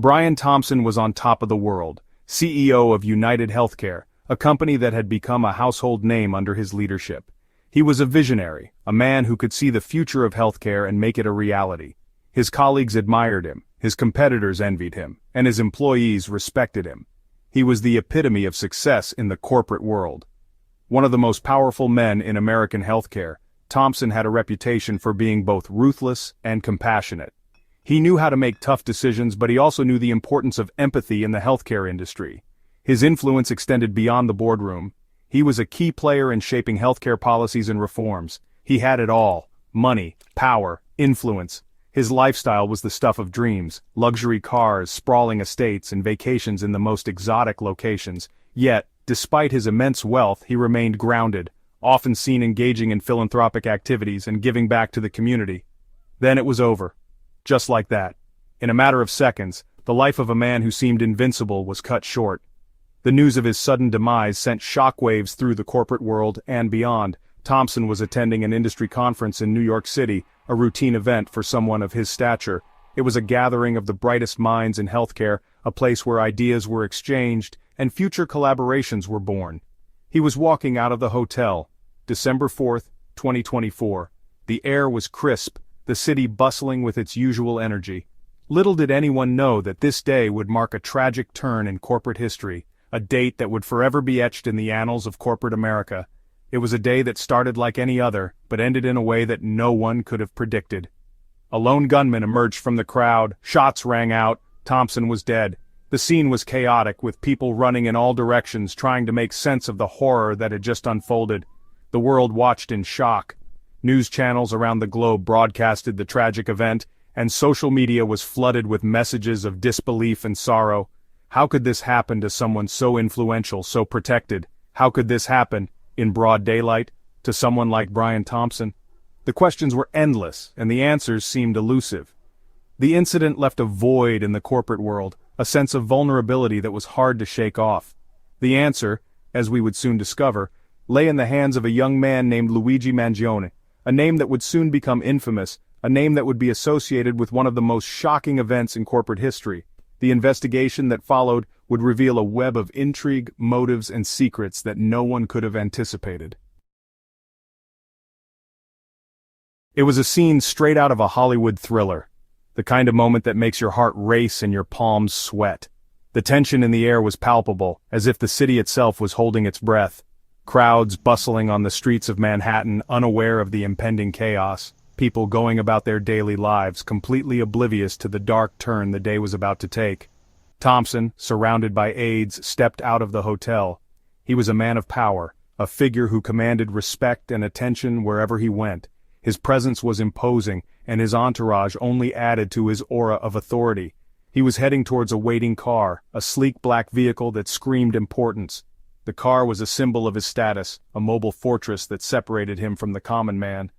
Brian Thompson was on top of the world, CEO of UnitedHealthcare, a company that had become a household name under his leadership. He was a visionary, a man who could see the future of healthcare and make it a reality. His colleagues admired him, his competitors envied him, and his employees respected him. He was the epitome of success in the corporate world. One of the most powerful men in American healthcare, Thompson had a reputation for being both ruthless and compassionate. He knew how to make tough decisions, but he also knew the importance of empathy in the healthcare industry. His influence extended beyond the boardroom. He was a key player in shaping healthcare policies and reforms. He had it all: money, power, influence. His lifestyle was the stuff of dreams: luxury cars, sprawling estates, and vacations in the most exotic locations. Yet, despite his immense wealth, he remained grounded, often seen engaging in philanthropic activities and giving back to the community. Then it was over. Just like that. In a matter of seconds, the life of a man who seemed invincible was cut short. The news of his sudden demise sent shockwaves through the corporate world and beyond. Thompson was attending an industry conference in New York City, a routine event for someone of his stature. It was a gathering of the brightest minds in healthcare, a place where ideas were exchanged and future collaborations were born. He was walking out of the hotel, December 4th, 2024. The air was crisp, the city bustling with its usual energy. Little did anyone know that this day would mark a tragic turn in corporate history, a date that would forever be etched in the annals of corporate America. It was a day that started like any other, but ended in a way that no one could have predicted. A lone gunman emerged from the crowd, shots rang out, Thompson was dead. The scene was chaotic, with people running in all directions trying to make sense of the horror that had just unfolded. The world watched in shock. News channels around the globe broadcasted the tragic event, and social media was flooded with messages of disbelief and sorrow. How could this happen to someone so influential, so protected? How could this happen, in broad daylight, to someone like Brian Thompson? The questions were endless, and the answers seemed elusive. The incident left a void in the corporate world, a sense of vulnerability that was hard to shake off. The answer, as we would soon discover, lay in the hands of a young man named Luigi Mangione, a name that would soon become infamous, a name that would be associated with one of the most shocking events in corporate history. The investigation that followed would reveal a web of intrigue, motives, and secrets that no one could have anticipated. It was a scene straight out of a Hollywood thriller, the kind of moment that makes your heart race and your palms sweat. The tension in the air was palpable, as if the city itself was holding its breath. Crowds bustling on the streets of Manhattan, unaware of the impending chaos. People going about their daily lives, completely oblivious to the dark turn the day was about to take. Thompson, surrounded by aides, stepped out of the hotel. He was a man of power, a figure who commanded respect and attention wherever he went. His presence was imposing, and his entourage only added to his aura of authority. He was heading towards a waiting car, a sleek black vehicle that screamed importance. The car was a symbol of his status, a mobile fortress that separated him from the common man.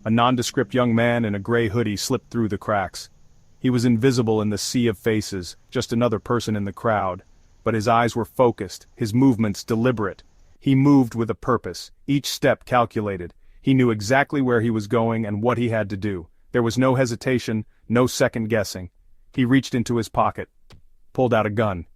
A nondescript young man in a gray hoodie slipped through the cracks. He was invisible in the sea of faces, just another person in the crowd. But his eyes were focused, his movements deliberate. He moved with a purpose, each step calculated. He knew exactly where he was going and what he had to do. There was no hesitation, no second guessing. He reached into his pocket, pulled out a gun.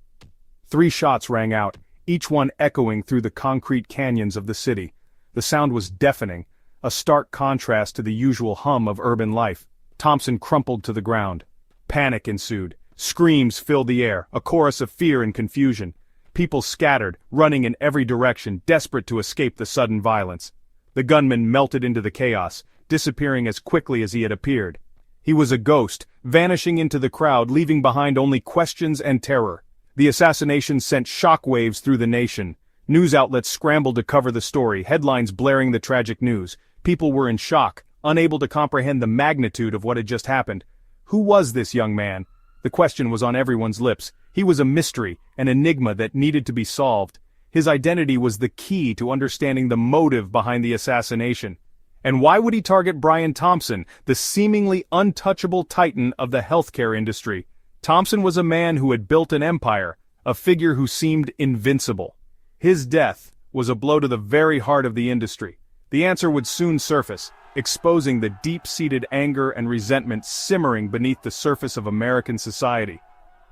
3 shots rang out, each one echoing through the concrete canyons of the city. The sound was deafening, a stark contrast to the usual hum of urban life. Thompson crumpled to the ground. Panic ensued. Screams filled the air, a chorus of fear and confusion. People scattered, running in every direction, desperate to escape the sudden violence. The gunman melted into the chaos, disappearing as quickly as he had appeared. He was a ghost, vanishing into the crowd, leaving behind only questions and terror. The assassination sent shockwaves through the nation. News outlets scrambled to cover the story, headlines blaring the tragic news. People were in shock, unable to comprehend the magnitude of what had just happened. Who was this young man? The question was on everyone's lips. He was a mystery, an enigma that needed to be solved. His identity was the key to understanding the motive behind the assassination. And why would he target Brian Thompson, the seemingly untouchable titan of the healthcare industry? Thompson was a man who had built an empire, a figure who seemed invincible. His death was a blow to the very heart of the industry. The answer would soon surface, exposing the deep-seated anger and resentment simmering beneath the surface of American society.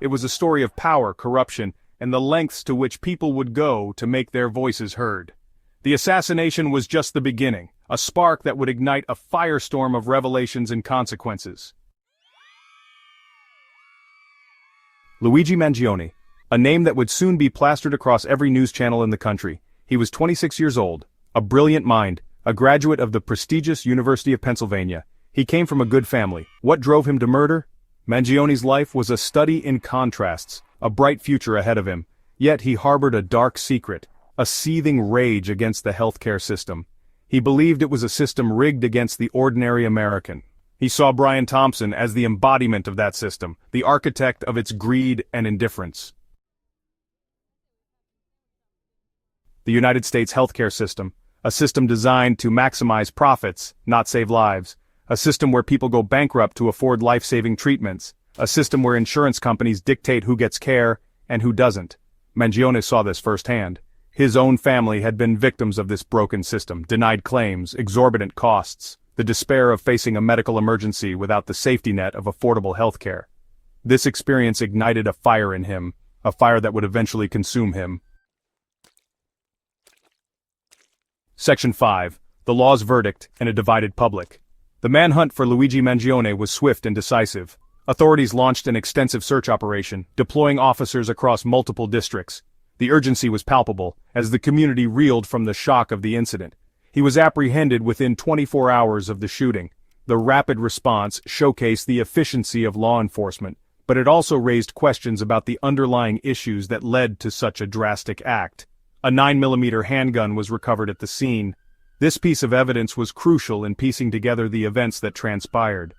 It was a story of power, corruption, and the lengths to which people would go to make their voices heard. The assassination was just the beginning, a spark that would ignite a firestorm of revelations and consequences. Luigi Mangione, a name that would soon be plastered across every news channel in the country. He was 26 years old, a brilliant mind, a graduate of the prestigious University of Pennsylvania. He came from a good family. What drove him to murder? Mangione's life was a study in contrasts, a bright future ahead of him. Yet he harbored a dark secret, a seething rage against the healthcare system. He believed it was a system rigged against the ordinary American. He saw Brian Thompson as the embodiment of that system, the architect of its greed and indifference. The United States healthcare system, a system designed to maximize profits, not save lives, a system where people go bankrupt to afford life-saving treatments, a system where insurance companies dictate who gets care and who doesn't. Mangione saw this firsthand. His own family had been victims of this broken system, denied claims, exorbitant costs, the despair of facing a medical emergency without the safety net of affordable healthcare. This experience ignited a fire in him, a fire that would eventually consume him. Section 5. The law's verdict and a divided public. The manhunt for Luigi Mangione was swift and decisive. Authorities launched an extensive search operation, deploying officers across multiple districts. The urgency was palpable, as the community reeled from the shock of the incident. He was apprehended within 24 hours of the shooting. The rapid response showcased the efficiency of law enforcement, but it also raised questions about the underlying issues that led to such a drastic act. A 9mm handgun was recovered at the scene. This piece of evidence was crucial in piecing together the events that transpired.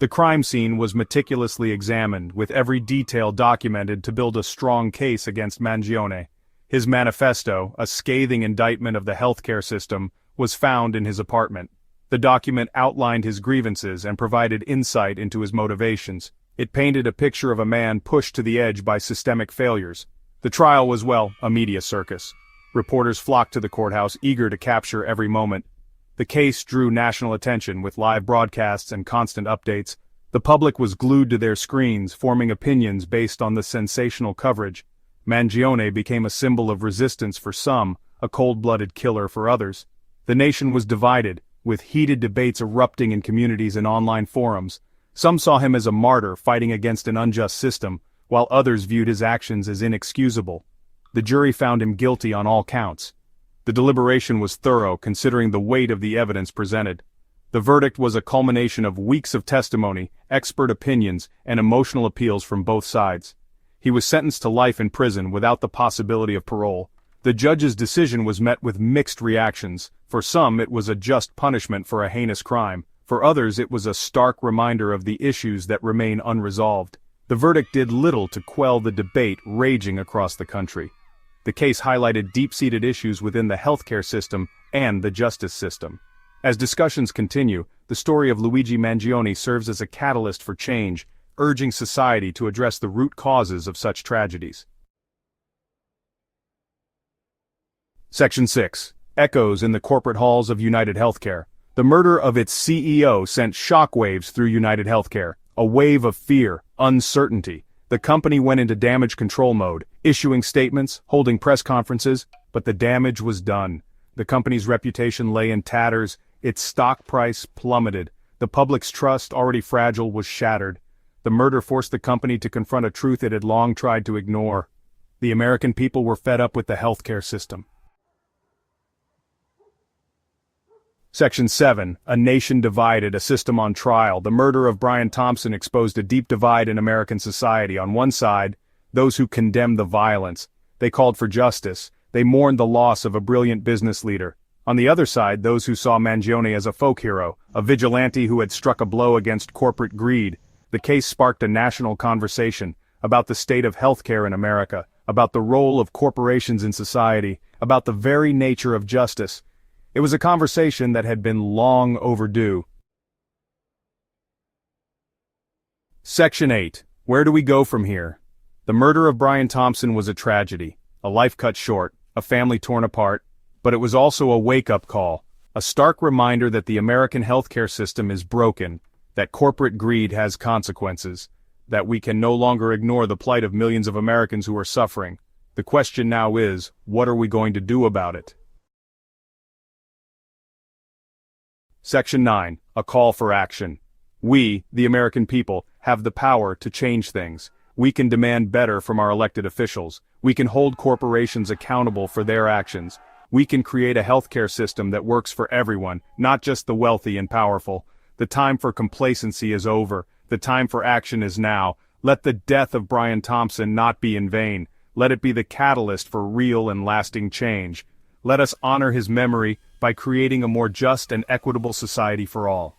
The crime scene was meticulously examined, with every detail documented to build a strong case against Mangione. His manifesto, a scathing indictment of the healthcare system, was found in his apartment. The document outlined his grievances and provided insight into his motivations. It painted a picture of a man pushed to the edge by systemic failures. The trial was, well, a media circus. Reporters flocked to the courthouse, eager to capture every moment. The case drew national attention with live broadcasts and constant updates. The public was glued to their screens, forming opinions based on the sensational coverage. Mangione became a symbol of resistance for some, a cold-blooded killer for others. The nation was divided, with heated debates erupting in communities and online forums. Some saw him as a martyr fighting against an unjust system, while others viewed his actions as inexcusable. The jury found him guilty on all counts. The deliberation was thorough, considering the weight of the evidence presented. The verdict was a culmination of weeks of testimony, expert opinions, and emotional appeals from both sides. He was sentenced to life in prison without the possibility of parole. The judge's decision was met with mixed reactions. For some, it was a just punishment for a heinous crime. For others, it was a stark reminder of the issues that remain unresolved. The verdict did little to quell the debate raging across the country. The case highlighted deep-seated issues within the healthcare system and the justice system. As discussions continue, the story of Luigi Mangione serves as a catalyst for change, urging society to address the root causes of such tragedies. Section 6. Echoes in the corporate halls of UnitedHealthcare. The murder of its CEO sent shockwaves through UnitedHealthcare, a wave of fear, uncertainty. The company went into damage control mode, issuing statements, holding press conferences, but the damage was done. The company's reputation lay in tatters, its stock price plummeted. The public's trust, already fragile, was shattered. The murder forced the company to confront a truth it had long tried to ignore. The American people were fed up with the healthcare system. Section 7. A nation divided, a system on trial. The murder of Brian Thompson exposed a deep divide in American society. On one side, those who condemned the violence. They called for justice. They mourned the loss of a brilliant business leader. On the other side, those who saw Mangione as a folk hero, a vigilante who had struck a blow against corporate greed. The case sparked a national conversation about the state of healthcare in America, about the role of corporations in society, about the very nature of justice. It was a conversation that had been long overdue. Section 8. Where do we go from here? The murder of Brian Thompson was a tragedy, a life cut short, a family torn apart, but it was also a wake-up call, a stark reminder that the American healthcare system is broken, that corporate greed has consequences. that we can no longer ignore the plight of millions of Americans who are suffering. The question now is, what are we going to do about it? Section 9. A call for action. We, the American people, have the power to change things. We can demand better from our elected officials. We can hold corporations accountable for their actions. We can create a healthcare system that works for everyone, not just the wealthy and powerful. The time for complacency is over. The time for action is now. Let the death of Brian Thompson not be in vain. Let it be the catalyst for real and lasting change. Let us honor his memory by creating a more just and equitable society for all.